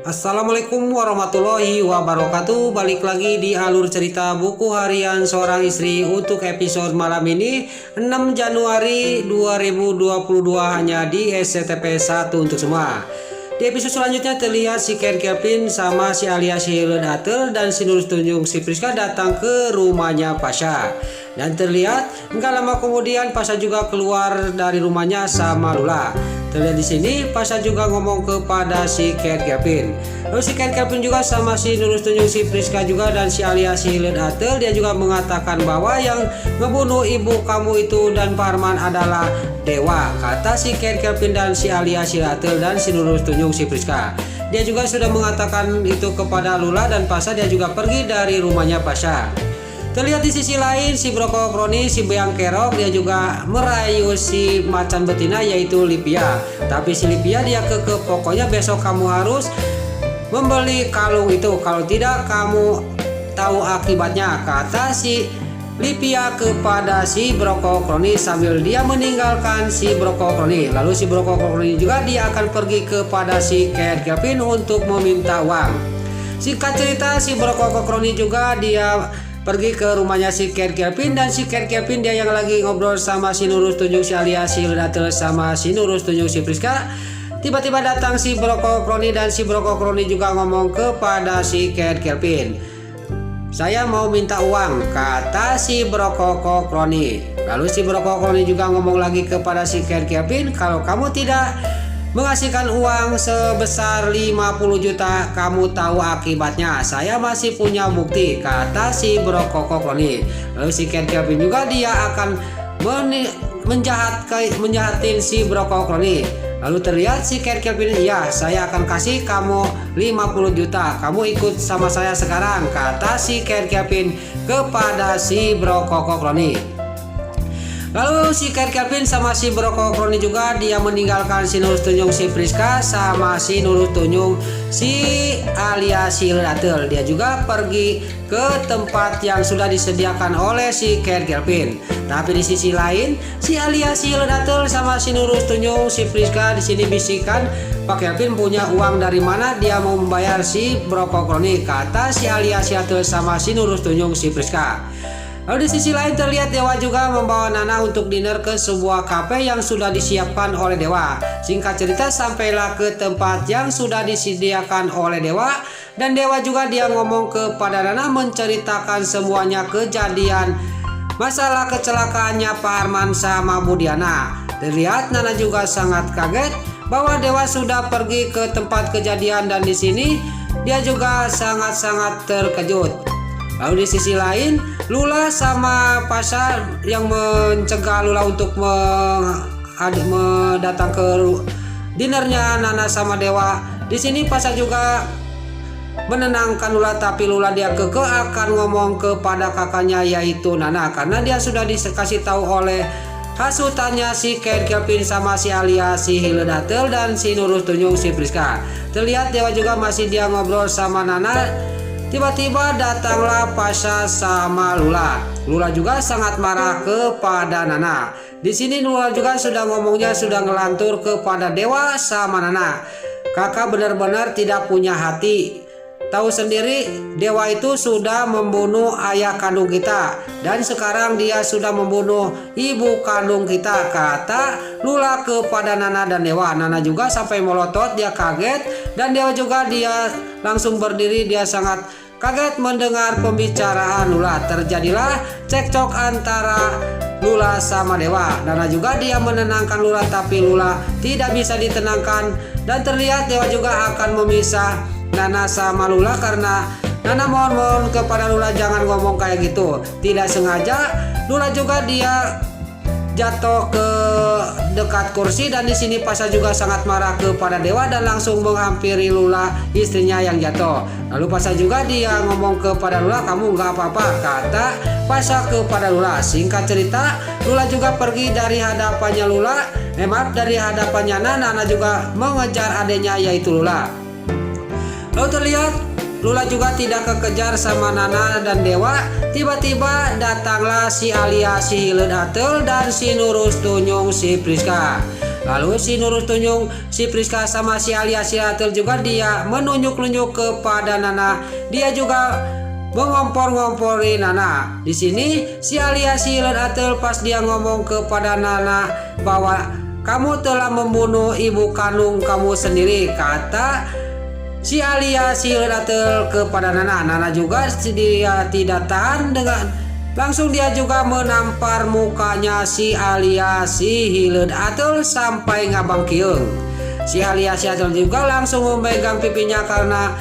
Assalamualaikum warahmatullahi wabarakatuh. Balik lagi di alur cerita buku harian seorang istri untuk episode malam ini 6 Januari 2022 hanya di SCTP 1 untuk semua. Di episode selanjutnya terlihat si Ken Kevin sama si Alia si Ledatel dan si Nurul Tunjung si Priska datang ke rumahnya Pasha. Dan terlihat enggak lama kemudian Pasha juga keluar dari rumahnya sama Lula. Terlihat di sini Pasha juga ngomong kepada si Ken Kevin. Lalu si Ken Kevin juga sama si Nurul Tunjung si Priska juga dan si Alia si Ledatel, dia juga mengatakan bahwa yang ngebunuh ibu kamu itu dan Pak Arman adalah dewa, kata si Ken Kevin dan si Alia si Ledatel dan si Nurul Tunjung si Priska. Dia juga sudah mengatakan itu kepada Lula dan Pasha. Dia juga pergi dari rumahnya Pasha. Terlihat di sisi lain si Broko Kroni si Beang Kerok dia juga merayu si macan betina yaitu Lipia. Tapi si Lipia dia pokoknya besok kamu harus membeli kalung itu, kalau tidak kamu tahu akibatnya, kata si Lipia kepada si Broko Kroni sambil dia meninggalkan si Broko Kroni. Lalu si Broko Kroni juga dia akan pergi kepada si Ken Kevin untuk meminta uang. Singkat cerita si Broko Kroni juga dia pergi ke rumahnya si Ken Kevin dan si Ken Kevin dia yang lagi ngobrol sama si Nurul Tunjung si Alia si Ledatel sama si Nurul Tunjung si Priska. Tiba-tiba datang si Broko Kroni dan si Broko Kroni juga ngomong kepada si Ken Kevin. Saya mau minta uang, kata si Broko Kroni. Lalu si Broko Kroni juga ngomong lagi kepada si Ken Kevin, kalau kamu tidak mengasihkan uang sebesar 50 juta, kamu tahu akibatnya. Saya masih punya bukti, kata si Broko Kroni. Lalu si Ken Kevin juga dia akan menjahatin si Broko Kroni. Lalu terlihat si Ken Kevin, ya saya akan kasih kamu 50 juta, kamu ikut sama saya sekarang, kata si Ken Kevin kepada si Broko Kroni. Lalu si Ken Kevin sama si Broko Kroni juga dia meninggalkan si Nurul Tunjung si Priska sama si Nurul Tunjung si Alia si Ledatel. Dia juga pergi ke tempat yang sudah disediakan oleh si Ken Kevin. Tapi di sisi lain si Alia si Ledatel sama si Nurul Tunjung si Priska di sini bisikan, Pak Kevin punya uang dari mana dia mau membayar si Broko Kroni, kata si Alia si Ledatel sama si Nurul Tunjung si Priska. Lalu di sisi lain terlihat Dewa juga membawa Nana untuk dinner ke sebuah kafe yang sudah disiapkan oleh Dewa. Singkat cerita sampailah ke tempat yang sudah disediakan oleh Dewa dan Dewa juga dia ngomong kepada Nana menceritakan semuanya kejadian masalah kecelakaannya Pak Arman sama Bu Diana. Terlihat Nana juga sangat kaget bahwa Dewa sudah pergi ke tempat kejadian dan di sini dia juga sangat-sangat terkejut. Lalu di sisi lain Lula sama Pasha yang mencegah Lula untuk datang ke dinernya Nana sama Dewa. Di sini Pasha juga menenangkan Lula, tapi Lula dia kekeh akan ngomong kepada kakaknya yaitu Nana karena dia sudah dikasih tahu oleh hasutannya si Ken Kevin sama si Alia si Ledatel dan si Nurul Tunjung si Priska. Terlihat Dewa juga masih dia ngobrol sama Nana. Tiba-tiba datanglah Pasha sama Lula. Lula juga sangat marah kepada Nana. Di sini Lula juga sudah ngomongnya sudah ngelantur kepada Dewa sama Nana. Kakak benar-benar tidak punya hati. Tahu sendiri Dewa itu sudah membunuh ayah kandung kita dan sekarang dia sudah membunuh ibu kandung kita, kata Lula kepada Nana dan Dewa. Nana juga sampai melotot, dia kaget dan Dewa juga dia langsung berdiri, dia sangat kaget mendengar pembicaraan Lula. Terjadilah cekcok antara Lula sama Dewa. Nana juga dia menenangkan Lula tapi Lula tidak bisa ditenangkan dan terlihat Dewa juga akan memisah Nana sama Lula karena Nana mohon kepada Lula jangan ngomong kayak gitu. Tidak sengaja Lula juga dia jatuh ke dekat kursi dan di sini Pasha juga sangat marah kepada Dewa dan langsung menghampiri Lula istrinya yang jatuh. Lalu Pasha juga dia ngomong kepada Lula, kamu nggak apa-apa, kata Pasha kepada Lula. Singkat cerita Lula juga pergi dari hadapannya dari hadapannya Nana juga mengejar adiknya yaitu Lula. Lalu terlihat Lula juga tidak kekejar sama Nana dan Dewa. Tiba-tiba datanglah si Alia si Hileud Ateul dan si Nurus Tunyung si Priska. Lalu si Nurus Tunyung si Priska sama si Alia si Ateul juga dia menunjuk-nunjuk kepada Nana. Dia juga mengompor-ngompori Nana. Di sini si Alia si Hileud Ateul pas dia ngomong kepada Nana bahwa kamu telah membunuh ibu kandung kamu sendiri, kata si Alia si Hileud Ateul kepada Nana. Nana juga dia tidak tahan dengan langsung dia juga menampar mukanya si Alia si Hileud Ateul sampai ngabangkieung. Si Alia si Ateul juga langsung memegang pipinya karena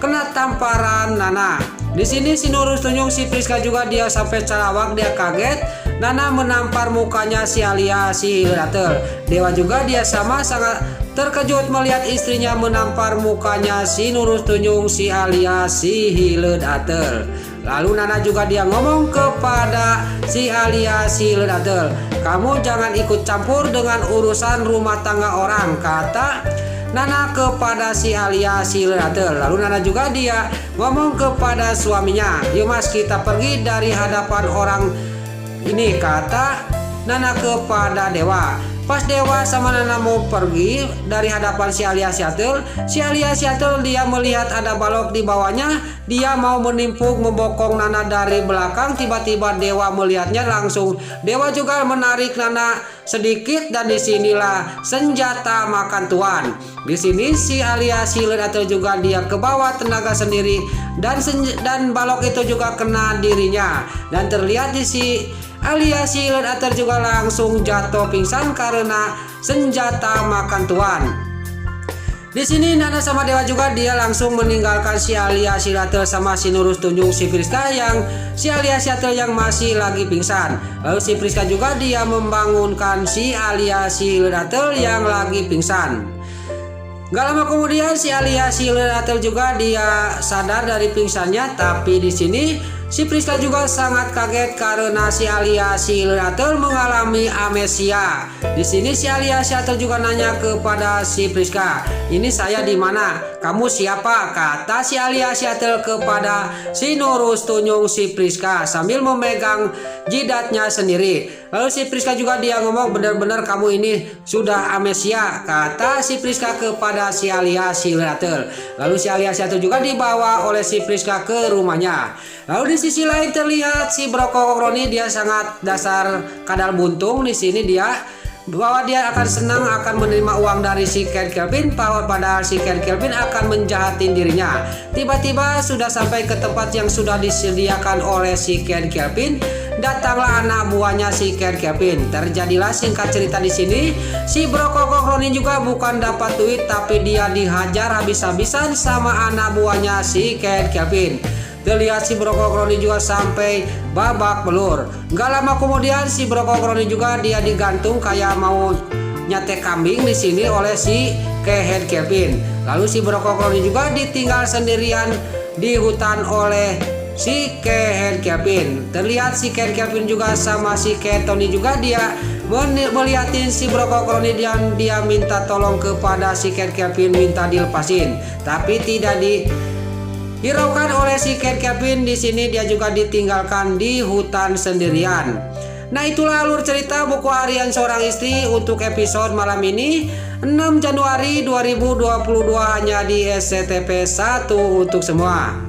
kena tamparan Nana. Di sini si Nurus Tunyung si Priska juga dia sampai calawak, dia kaget Nana menampar mukanya si Alia si Hileud Ateul. Dewa juga dia sama sangat terkejut melihat istrinya menampar mukanya si Nurus Tunyung si Alia si Hileud Ateul. Lalu Nana juga dia ngomong kepada si Alia si Hileud Ateul, kamu jangan ikut campur dengan urusan rumah tangga orang, kata Nana kepada si Alia si Hileud Ateul. Lalu Nana juga dia ngomong kepada suaminya, yuk mas kita pergi dari hadapan orang ini, kata Nana kepada Dewa. Pas Dewa sama Nana mau pergi dari hadapan si Alia si Ateul, dia melihat ada balok di bawahnya. Dia mau menimpuk membokong Nana dari belakang. Tiba-tiba Dewa melihatnya, langsung Dewa juga menarik Nana sedikit dan disinilah senjata makan tuan. Di sini si Alia si Hileud Ateul juga dia ke bawah tenaga sendiri dan balok itu juga kena dirinya dan terlihat di si Alia si Hileud Ateul juga langsung jatuh pingsan karena senjata makan tuan. Di sini Nana sama Dewa juga dia langsung meninggalkan si Alia si Hileud Ateul sama si Nurus Tunyung si Priska yang si Alia si Ateul yang masih lagi pingsan. Lalu si Priska juga dia membangunkan si Alia si Hileud Ateul yang lagi pingsan. Gak lama kemudian si Alia si Hileud Ateul juga dia sadar dari pingsannya, tapi di sini si Priska juga sangat kaget karena si Alia si Hileud Ateul mengalami amnesia. Di sini si Alia si Ateul juga nanya kepada si Priska, "Ini saya di mana? Kamu siapa?" kata si Alia si Ateul kepada si Nurus Tunyung si Priska sambil memegang jidatnya sendiri. Lalu si Priska juga dia ngomong, "Benar-benar kamu ini sudah amnesia," kata si Priska kepada si Alia si Hileud Ateul. Lalu si Alia si Ateul juga dibawa oleh si Priska ke rumahnya. Lalu di sisi lain terlihat si Brokok Roni dia sangat dasar kadal buntung. Di sini dia bahwa dia akan senang akan menerima uang dari si Ken Kelvin, padahal si Ken Kelvin akan menjahatin dirinya. Tiba-tiba sudah sampai ke tempat yang sudah disediakan oleh si Ken Kelvin. Datanglah anak buahnya si Ken Kelvin. Terjadilah singkat cerita di sini, si Brokok Roni juga bukan dapat duit tapi dia dihajar habis-habisan sama anak buahnya si Ken Kelvin. Terlihat si Brokok Roni juga sampai babak belur. Gak lama kemudian si Brokok Roni juga dia digantung kayak mau nyate kambing di sini oleh si Ken Kelvin. Lalu si Brokok Roni juga ditinggal sendirian di hutan oleh si Ken Kelvin. Terlihat si Ken Kelvin juga sama si Ken Tony juga dia melihatin si Brokok Roni dan dia minta tolong kepada si Ken Kelvin minta dilepasin, tapi tidak dihiraukan oleh si Ken Kelvin. Di sini dia juga ditinggalkan di hutan sendirian. Nah, itulah alur cerita buku harian seorang istri untuk episode malam ini 6 Januari 2022 hanya di SCTV 1 untuk semua.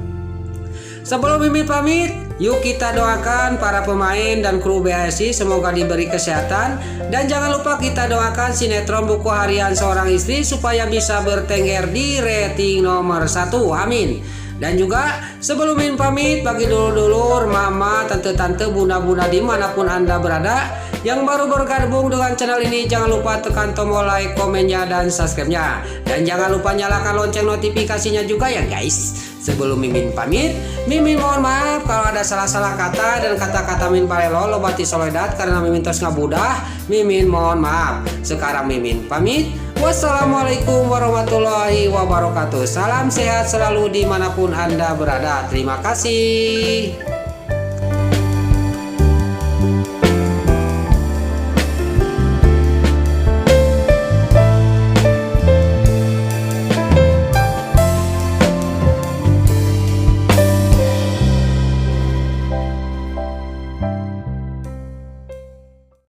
Sebelum Mimin pamit, yuk kita doakan para pemain dan kru BHSI semoga diberi kesehatan. Dan jangan lupa kita doakan sinetron buku harian seorang istri supaya bisa bertengger di rating nomor 1. Amin. Dan juga sebelum Mimin pamit, bagi dulur-dulur, mama, tante-tante, bunda-bunda dimanapun Anda berada yang baru bergabung dengan channel ini, jangan lupa tekan tombol like, komennya, dan subscribe-nya. Dan jangan lupa nyalakan lonceng notifikasinya juga ya guys. Sebelum Mimin pamit, Mimin mohon maaf kalau ada salah-salah kata dan kata-kata Mimin palelo lobati soledat karena Mimin tos ngabudah. Mimin mohon maaf. Sekarang Mimin pamit. Wassalamualaikum warahmatullahi wabarakatuh. Salam sehat selalu dimanapun Anda berada. Terima kasih.